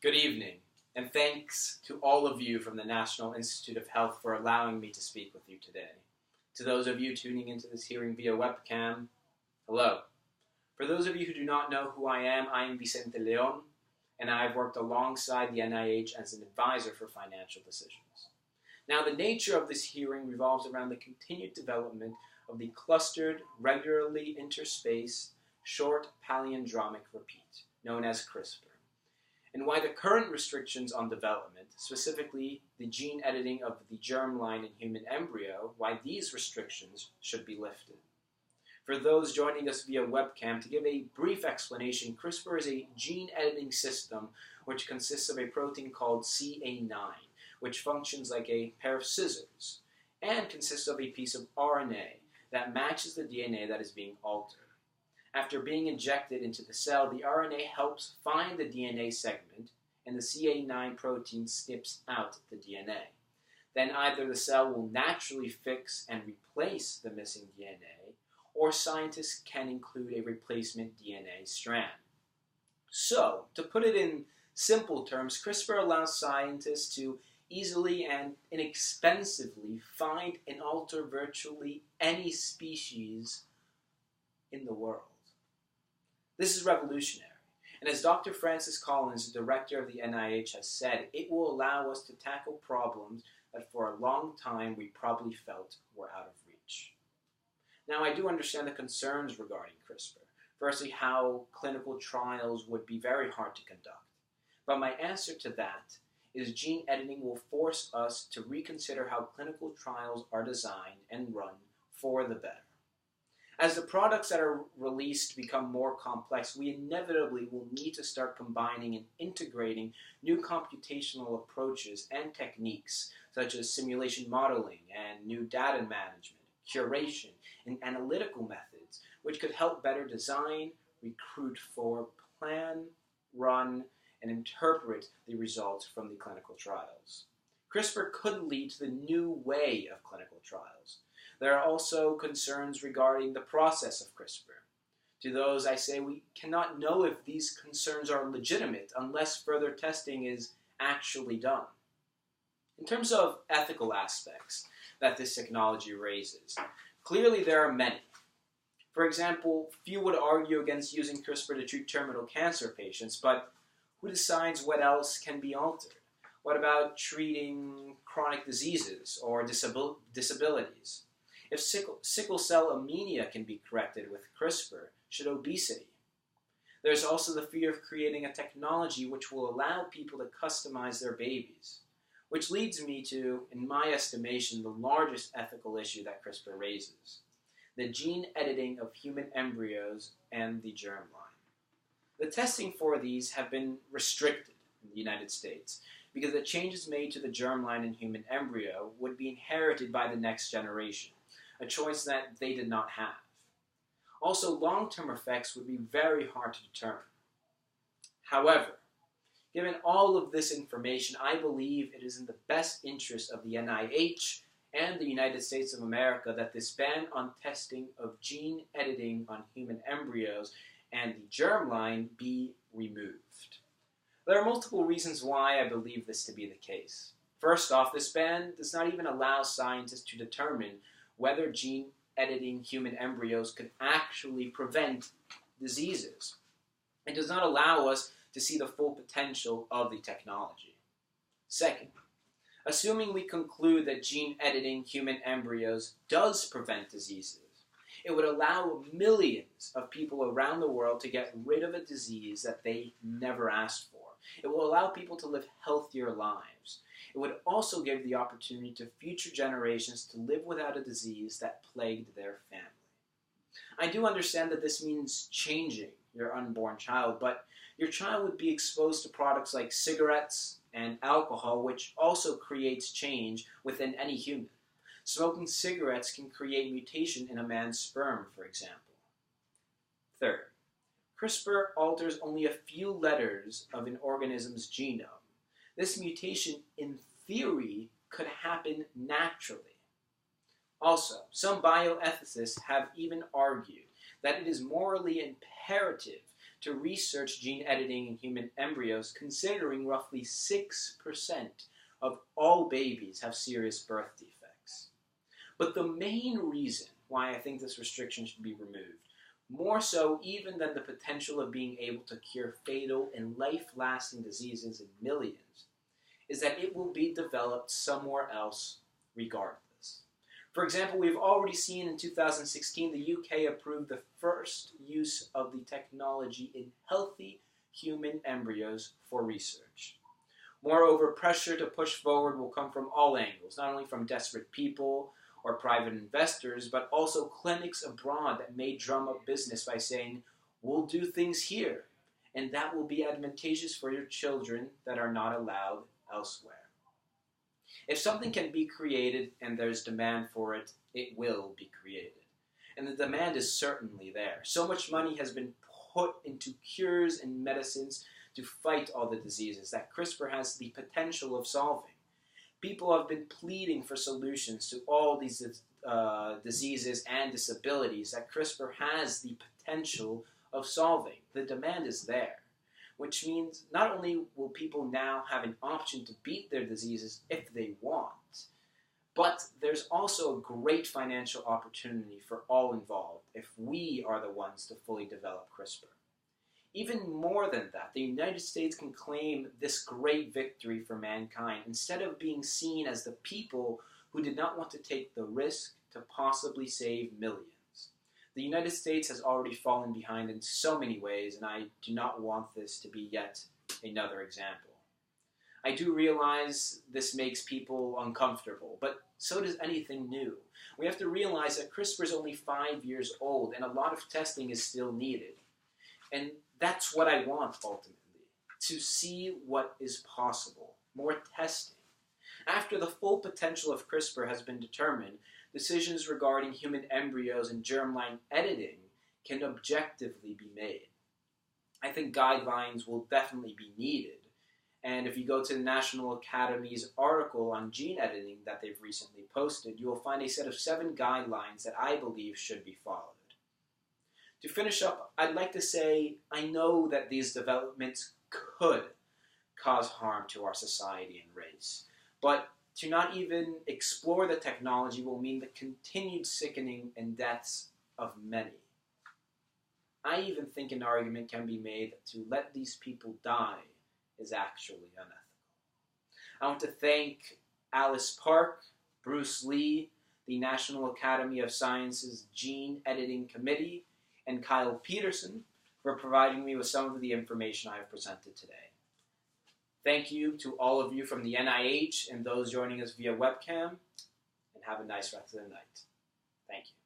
Good evening, and thanks to all of you from the National Institute of Health for allowing me to speak with you today. To those of you tuning into this hearing via webcam, hello. For those of you who do not know who I am Vicente Leon, and I've worked alongside the NIH as an advisor for financial decisions. Now, the nature of this hearing revolves around the continued development of the clustered, regularly interspaced, short palindromic repeat, known as CRISPR, and why the current restrictions on development, specifically the gene editing of the germline in human embryo, why these restrictions should be lifted. For those joining us via webcam, to give a brief explanation, CRISPR is a gene editing system which consists of a protein called CA9, which functions like a pair of scissors, and consists of a piece of RNA that matches the DNA that is being altered. After being injected into the cell, the RNA helps find the DNA segment, and the CA9 protein snips out the DNA. Then either the cell will naturally fix and replace the missing DNA, or scientists can include a replacement DNA strand. So, to put it in simple terms, CRISPR allows scientists to easily and inexpensively find and alter virtually any species in the world. This is revolutionary, and as Dr. Francis Collins, the director of the NIH, has said, it will allow us to tackle problems that for a long time we probably felt were out of reach. Now, I do understand the concerns regarding CRISPR. Firstly, how clinical trials would be very hard to conduct. But my answer to that is gene editing will force us to reconsider how clinical trials are designed and run for the better. As the products that are released become more complex, we inevitably will need to start combining and integrating new computational approaches and techniques, such as simulation modeling and new data management, curation, and analytical methods, which could help better design, recruit for, plan, run, and interpret the results from the clinical trials. CRISPR could lead to the new way of clinical trials. There are also concerns regarding the process of CRISPR. To those, I say we cannot know if these concerns are legitimate unless further testing is actually done. In terms of ethical aspects that this technology raises, clearly there are many. For example, few would argue against using CRISPR to treat terminal cancer patients, but who decides what else can be altered? What about treating chronic diseases or disabilities? If sickle cell anemia can be corrected with CRISPR, should obesity? There's also the fear of creating a technology which will allow people to customize their babies, which leads me to, in my estimation, the largest ethical issue that CRISPR raises: the gene editing of human embryos and the germline. The testing for these have been restricted in the United States because the changes made to the germline in human embryo would be inherited by the next generation, a choice that they did not have. Also, long-term effects would be very hard to determine. However, given all of this information, I believe it is in the best interest of the NIH and the United States of America that this ban on testing of gene editing on human embryos and the germline be removed. There are multiple reasons why I believe this to be the case. First off, this ban does not even allow scientists to determine whether gene editing human embryos could actually prevent diseases. It does not allow us to see the full potential of the technology. Second, assuming we conclude that gene editing human embryos does prevent diseases, it would allow millions of people around the world to get rid of a disease that they never asked for. It will allow people to live healthier lives. It would also give the opportunity to future generations to live without a disease that plagued their family. I do understand that this means changing your unborn child, but your child would be exposed to products like cigarettes and alcohol, which also creates change within any human. Smoking cigarettes can create mutation in a man's sperm, for example. Third, CRISPR alters only a few letters of an organism's genome. This mutation, in theory, could happen naturally. Also, some bioethicists have even argued that it is morally imperative to research gene editing in human embryos, considering roughly 6% of all babies have serious birth defects. But the main reason why I think this restriction should be removed, more so even than the potential of being able to cure fatal and life-lasting diseases in millions, is that it will be developed somewhere else regardless. For example, we've already seen in 2016 the UK approved the first use of the technology in healthy human embryos for research. Moreover, pressure to push forward will come from all angles, not only from desperate people or private investors, but also clinics abroad that may drum up business by saying, we'll do things here, and that will be advantageous for your children that are not allowed elsewhere. If something can be created and there's demand for it, it will be created. And the demand is certainly there. So much money has been put into cures and medicines to fight all the diseases that CRISPR has the potential of solving. People have been pleading for solutions to all these diseases and disabilities that CRISPR has the potential of solving. The demand is there, which means not only will people now have an option to beat their diseases if they want, but there's also a great financial opportunity for all involved if we are the ones to fully develop CRISPR. Even more than that, the United States can claim this great victory for mankind instead of being seen as the people who did not want to take the risk to possibly save millions. The United States has already fallen behind in so many ways, and I do not want this to be yet another example. I do realize this makes people uncomfortable, but so does anything new. We have to realize that CRISPR is only 5 years old, and a lot of testing is still needed. And that's what I want, ultimately, to see what is possible, more testing. After the full potential of CRISPR has been determined, decisions regarding human embryos and germline editing can objectively be made. I think guidelines will definitely be needed, and if you go to the National Academy's article on gene editing that they've recently posted, you will find a set of 7 guidelines that I believe should be followed. To finish up, I'd like to say I know that these developments could cause harm to our society and race, but to not even explore the technology will mean the continued sickening and deaths of many. I even think an argument can be made that to let these people die is actually unethical. I want to thank Alice Park, Bruce Lee, the National Academy of Sciences Gene Editing Committee, and Kyle Peterson for providing me with some of the information I have presented today. Thank you to all of you from the NIH and those joining us via webcam, and have a nice rest of the night. Thank you.